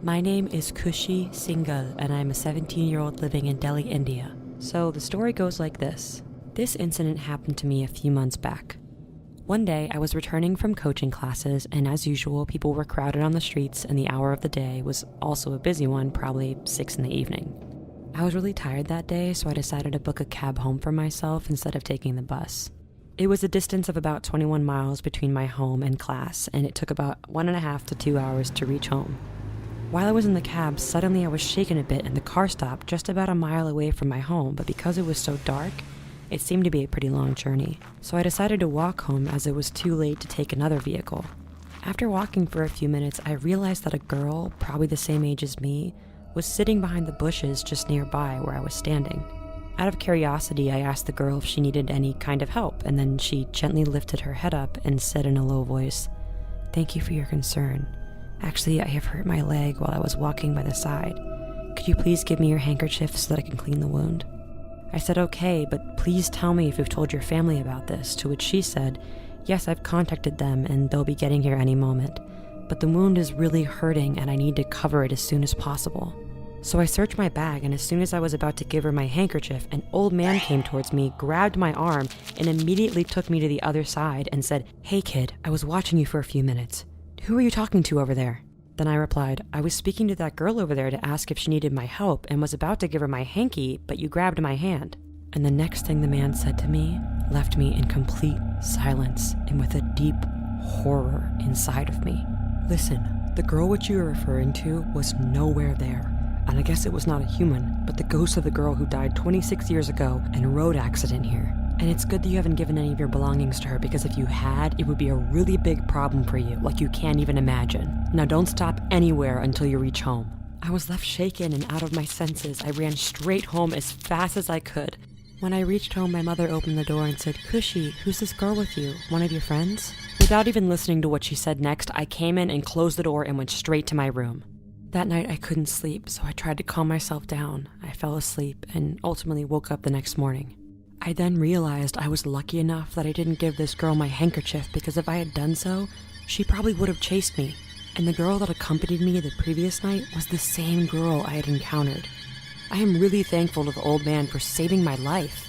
My name is Kushi Singhal, and I'm a 17-year-old living in Delhi, India. So the story goes like this. This incident happened to me a few months back. One day, I was returning from coaching classes, and as usual, people were crowded on the streets, and the hour of the day was also a busy one, probably 6 in the evening. I was really tired that day, so I decided to book a cab home for myself instead of taking the bus. It was a distance of about 21 miles between my home and class, and it took about 1.5 to 2 hours to reach home. While I was in the cab, suddenly I was shaken a bit and the car stopped just about a mile away from my home, but because it was so dark, it seemed to be a pretty long journey. So I decided to walk home as it was too late to take another vehicle. After walking for a few minutes, I realized that a girl, probably the same age as me, was sitting behind the bushes just nearby where I was standing. Out of curiosity, I asked the girl if she needed any kind of help, and then she gently lifted her head up and said in a low voice, "Thank you for your concern. Actually, I have hurt my leg while I was walking by the side. Could you please give me your handkerchief so that I can clean the wound?" I said, "Okay, but please tell me if you've told your family about this," to which she said, "Yes, I've contacted them and they'll be getting here any moment. But the wound is really hurting and I need to cover it as soon as possible." So I searched my bag, and as soon as I was about to give her my handkerchief, an old man came towards me, grabbed my arm, and immediately took me to the other side and said, "Hey kid, I was watching you for a few minutes. Who are you talking to over there?" Then I replied, "I was speaking to that girl over there to ask if she needed my help and was about to give her my hanky, but you grabbed my hand." And the next thing the man said to me left me in complete silence and with a deep horror inside of me. "Listen, the girl which you are referring to was nowhere there. And I guess it was not a human, but the ghost of the girl who died 26 years ago in a road accident here. And it's good that you haven't given any of your belongings to her, because if you had, it would be a really big problem for you, like you can't even imagine. Now don't stop anywhere until you reach home." I was left shaken and out of my senses. I ran straight home as fast as I could. When I reached home, my mother opened the door and said, "Kushi, who's this girl with you? One of your friends?" Without even listening to what she said next, I came in and closed the door and went straight to my room. That night I couldn't sleep, so I tried to calm myself down. I fell asleep and ultimately woke up the next morning. I then realized I was lucky enough that I didn't give this girl my handkerchief, because if I had done so, she probably would have chased me. And the girl that accompanied me the previous night was the same girl I had encountered. I am really thankful to the old man for saving my life.